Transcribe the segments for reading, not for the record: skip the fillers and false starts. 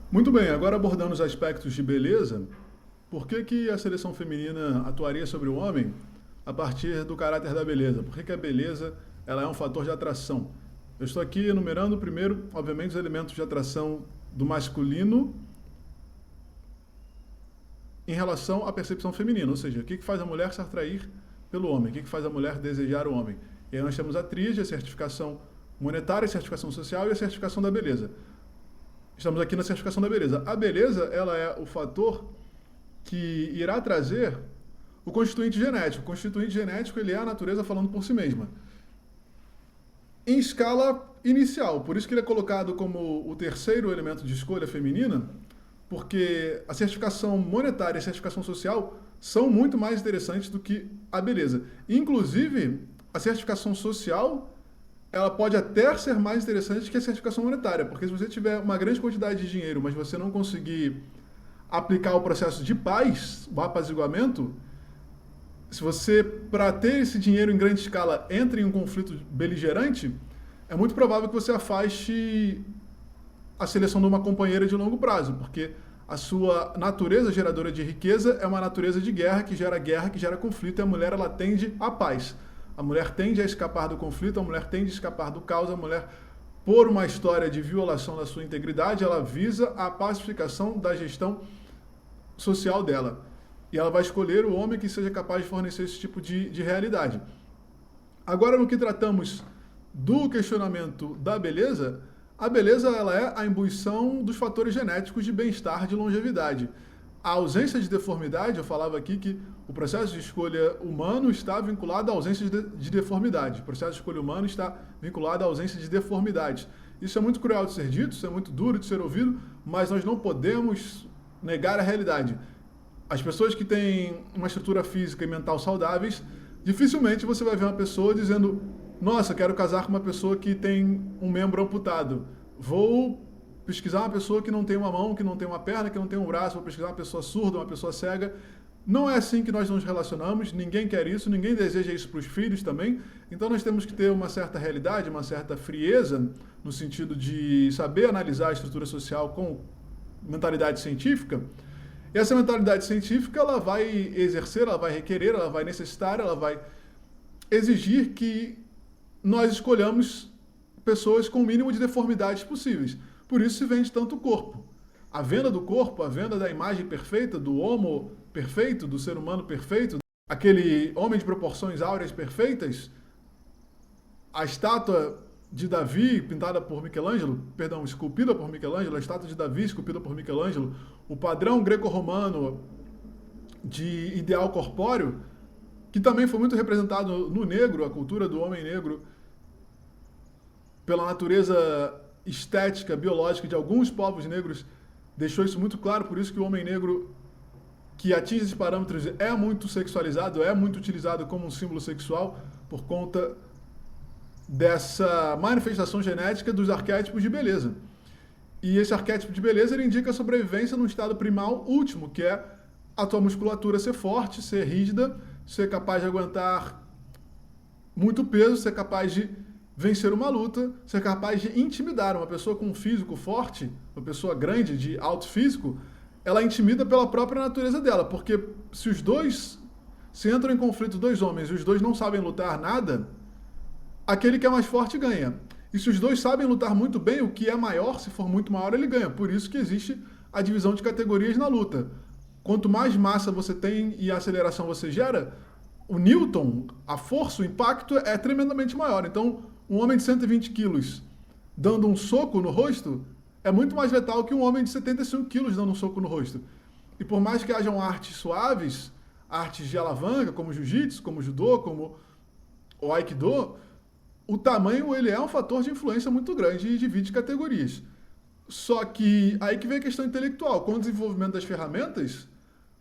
Muito bem, agora abordando os aspectos de beleza, por que que a seleção feminina atuaria sobre o homem a partir do caráter da beleza? Por que que a beleza ela é um fator de atração? Eu estou aqui enumerando primeiro, obviamente, os elementos de atração do masculino em relação à percepção feminina, ou seja, o que que faz a mulher se atrair pelo homem, o que que faz a mulher desejar o homem. E aí nós temos a tríade, a certificação monetária, a certificação social e a certificação da beleza. Estamos aqui na certificação da beleza. A beleza, ela é o fator que irá trazer o constituinte genético. O constituinte genético, ele é a natureza falando por si mesma. Em escala inicial, por isso que ele é colocado como o terceiro elemento de escolha feminina, porque a certificação monetária e a certificação social são muito mais interessantes do que a beleza. Inclusive, a certificação social ela pode até ser mais interessante que a certificação monetária, porque se você tiver uma grande quantidade de dinheiro, mas você não conseguir aplicar o processo de paz, o apaziguamento, se você, para ter esse dinheiro em grande escala, entra em um conflito beligerante, é muito provável que você afaste a seleção de uma companheira de longo prazo, porque a sua natureza geradora de riqueza é uma natureza de guerra, que gera conflito, e a mulher ela tende à paz. A mulher tende a escapar do conflito, a mulher tende a escapar do caos, a mulher, por uma história de violação da sua integridade, ela visa a pacificação da gestão social dela. E ela vai escolher o homem que seja capaz de fornecer esse tipo de realidade. Agora, no que tratamos do questionamento da beleza, a beleza ela é a imbuição dos fatores genéticos de bem-estar, de longevidade. A ausência de deformidade, eu falava aqui que o processo de escolha humano está vinculado à ausência de deformidade. O processo de escolha humano está vinculado à ausência de deformidade. Isso é muito cruel de ser dito, isso é muito duro de ser ouvido, mas nós não podemos negar a realidade. As pessoas que têm uma estrutura física e mental saudáveis, dificilmente você vai ver uma pessoa dizendo: nossa, quero casar com uma pessoa que tem um membro amputado. Vou pesquisar uma pessoa que não tem uma mão, que não tem uma perna, que não tem um braço, vou pesquisar uma pessoa surda, uma pessoa cega. Não é assim que nós nos relacionamos, ninguém quer isso, ninguém deseja isso para os filhos também. Então nós temos que ter uma certa realidade, uma certa frieza, no sentido de saber analisar a estrutura social com mentalidade científica. E essa mentalidade científica, ela vai exercer, ela vai requerer, ela vai necessitar, ela vai exigir que nós escolhamos pessoas com o mínimo de deformidades possíveis. Por isso se vende tanto o corpo. A venda do corpo, a venda da imagem perfeita, do homo perfeito, do ser humano perfeito, aquele homem de proporções áureas perfeitas, a estátua de Davi, pintada por Michelangelo, perdão, esculpida por Michelangelo, a estátua de Davi, esculpida por Michelangelo, o padrão greco-romano de ideal corpóreo, que também foi muito representado no negro, a cultura do homem negro, pela natureza estética, biológica de alguns povos negros, deixou isso muito claro, por isso que o homem negro que atinge esses parâmetros é muito sexualizado, é muito utilizado como um símbolo sexual, por conta dessa manifestação genética dos arquétipos de beleza. E esse arquétipo de beleza ele indica a sobrevivência num estado primal último, que é a tua musculatura ser forte, ser rígida, ser capaz de aguentar muito peso, ser capaz de vencer uma luta, ser capaz de intimidar. Uma pessoa com um físico forte, uma pessoa grande, de alto físico, ela intimida pela própria natureza dela, porque se entram em conflito dois homens e os dois não sabem lutar nada, aquele que é mais forte ganha. E se os dois sabem lutar muito bem, o que é maior, se for muito maior, ele ganha. Por isso que existe a divisão de categorias na luta. Quanto mais massa você tem e aceleração você gera, o Newton, a força, o impacto é tremendamente maior. Então, um homem de 120 quilos dando um soco no rosto é muito mais letal que um homem de 75 quilos dando um soco no rosto. E por mais que hajam artes suaves, artes de alavanca, como jiu-jitsu, como judô, como o aikido, o tamanho ele é um fator de influência muito grande e divide categorias. Só que aí que vem a questão intelectual. Com o desenvolvimento das ferramentas,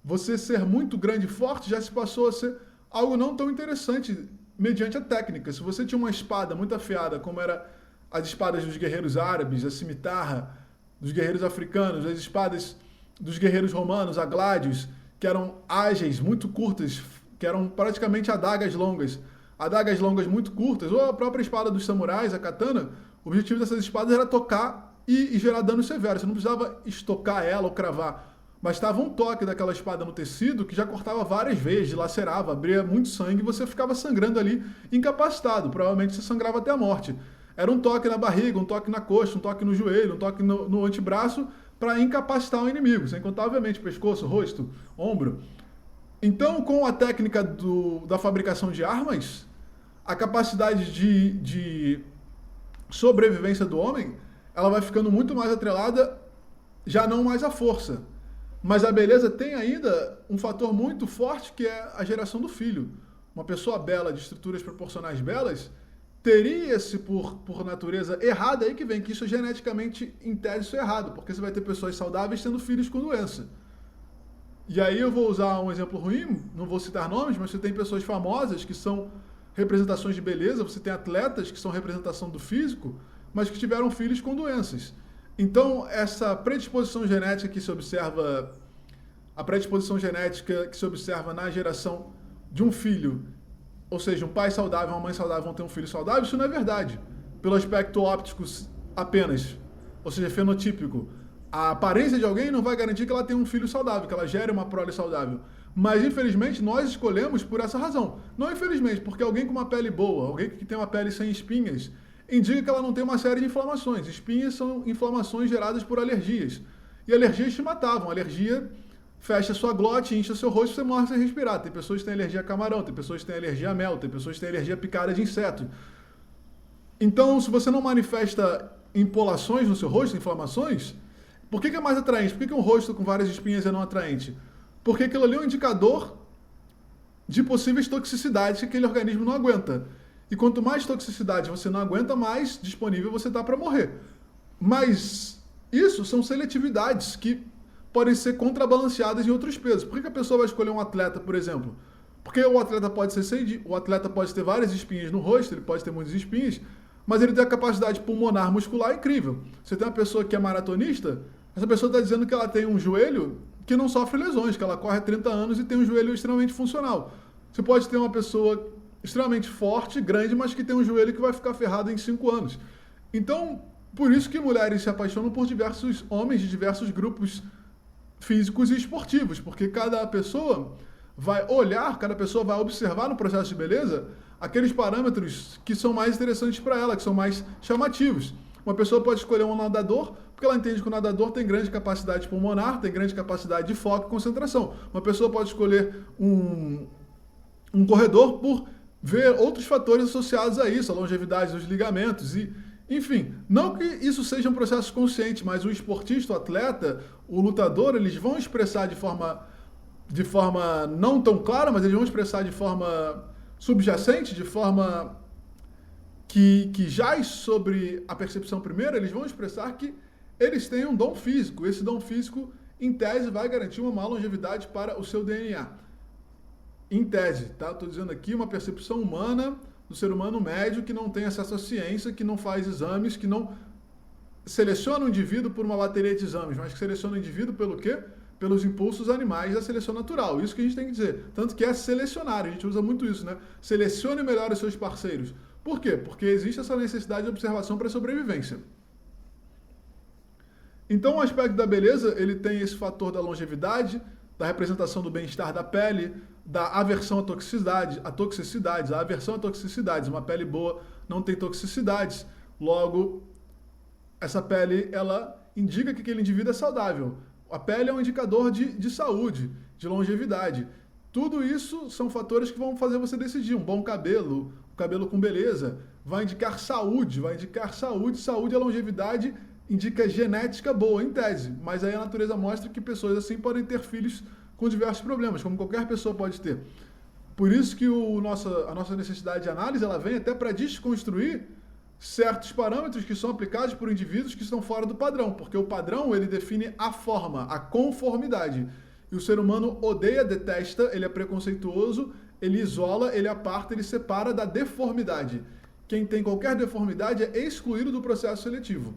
você ser muito grande e forte já se passou a ser algo não tão interessante mediante a técnica. Se você tinha uma espada muito afiada, como era as espadas dos guerreiros árabes, a cimitarra dos guerreiros africanos, as espadas dos guerreiros romanos, a gladius, que eram ágeis, muito curtas, que eram praticamente adagas longas muito curtas, ou a própria espada dos samurais, a katana, o objetivo dessas espadas era tocar e gerar dano severo. Você não precisava estocar ela ou cravar. Bastava um toque daquela espada no tecido que já cortava várias vezes, dilacerava, abria muito sangue e você ficava sangrando ali, incapacitado. Provavelmente você sangrava até a morte. Era um toque na barriga, um toque na coxa, um toque no joelho, um toque no antebraço para incapacitar o inimigo. Sem contar, obviamente, pescoço, rosto, ombro. Então, com a técnica da fabricação de armas, a capacidade de sobrevivência do homem, ela vai ficando muito mais atrelada, já não mais à força. Mas a beleza tem ainda um fator muito forte que é a geração do filho. Uma pessoa bela, de estruturas proporcionais belas, teria-se por natureza errada, aí que vem, que isso geneticamente, em tese, isso é errado, porque você vai ter pessoas saudáveis tendo filhos com doença. E aí eu vou usar um exemplo ruim, não vou citar nomes, mas você tem pessoas famosas que são representações de beleza, você tem atletas que são representação do físico, mas que tiveram filhos com doenças. Então, essa predisposição genética que se observa, a predisposição genética que se observa na geração de um filho, ou seja, um pai saudável e uma mãe saudável vão ter um filho saudável, isso não é verdade. Pelo aspecto óptico apenas, ou seja, fenotípico. A aparência de alguém não vai garantir que ela tenha um filho saudável, que ela gere uma prole saudável. Mas, infelizmente, nós escolhemos por essa razão. Não infelizmente, porque alguém com uma pele boa, alguém que tem uma pele sem espinhas, indica que ela não tem uma série de inflamações. Espinhas são inflamações geradas por alergias. E alergias te matavam. Alergia fecha sua glote, incha seu rosto e você morre sem respirar. Tem pessoas que têm alergia a camarão, tem pessoas que têm alergia a mel, tem pessoas que têm alergia a picada de inseto. Então, se você não manifesta impolações no seu rosto, inflamações, por que é mais atraente? Por que um rosto com várias espinhas é não atraente? Porque aquilo ali é um indicador de possíveis toxicidades que aquele organismo não aguenta. E quanto mais toxicidade você não aguenta, mais disponível você está para morrer. Mas isso são seletividades que podem ser contrabalanceadas em outros pesos. Por que a pessoa vai escolher um atleta, por exemplo? Porque o atleta pode ser o atleta pode ter várias espinhas no rosto, ele pode ter muitas espinhas, mas ele tem a capacidade pulmonar muscular incrível. Você tem uma pessoa que é maratonista, essa pessoa está dizendo que ela tem um joelho que não sofre lesões, que ela corre há 30 anos e tem um joelho extremamente funcional. Você pode ter uma pessoa extremamente forte, grande, mas que tem um joelho que vai ficar ferrado em 5 anos. Então, por isso que mulheres se apaixonam por diversos homens de diversos grupos físicos e esportivos, porque cada pessoa vai olhar, cada pessoa vai observar no processo de beleza aqueles parâmetros que são mais interessantes para ela, que são mais chamativos. Uma pessoa pode escolher um nadador porque ela entende que o nadador tem grande capacidade pulmonar, tem grande capacidade de foco e concentração. Uma pessoa pode escolher um corredor por ver outros fatores associados a isso, a longevidade dos ligamentos e, enfim, não que isso seja um processo consciente, mas o esportista, o atleta, o lutador, eles vão expressar de forma não tão clara, mas eles vão expressar de forma subjacente, de forma que jaz sobre a percepção primeira, eles vão expressar que eles têm um dom físico. Esse dom físico, em tese, vai garantir uma maior longevidade para o seu DNA. Em tese, tá? Estou dizendo aqui uma percepção humana do ser humano médio que não tem acesso à ciência, que não faz exames, que não seleciona o indivíduo por uma bateria de exames, mas que seleciona o indivíduo pelo quê? Pelos impulsos animais da seleção natural. Isso que a gente tem que dizer. Tanto que é selecionar, a gente usa muito isso, né? Selecione melhor os seus parceiros. Por quê? Porque existe essa necessidade de observação para a sobrevivência. Então o aspecto da beleza, ele tem esse fator da longevidade, da representação do bem-estar da pele, da aversão a toxicidades, a aversão a toxicidades. Uma pele boa não tem toxicidades. Logo, essa pele, ela indica que aquele indivíduo é saudável. A pele é um indicador de saúde, de longevidade. Tudo isso são fatores que vão fazer você decidir. Um bom cabelo, um cabelo com beleza, vai indicar saúde. Saúde é longevidade, indica genética boa, em tese. Mas aí a natureza mostra que pessoas assim podem ter filhos com diversos problemas, como qualquer pessoa pode ter. Por isso que a nossa necessidade de análise, ela vem até para desconstruir certos parâmetros que são aplicados por indivíduos que estão fora do padrão, porque o padrão, ele define a forma, a conformidade. E o ser humano odeia, detesta, ele é preconceituoso, ele isola, ele aparta, ele separa da deformidade. Quem tem qualquer deformidade é excluído do processo seletivo.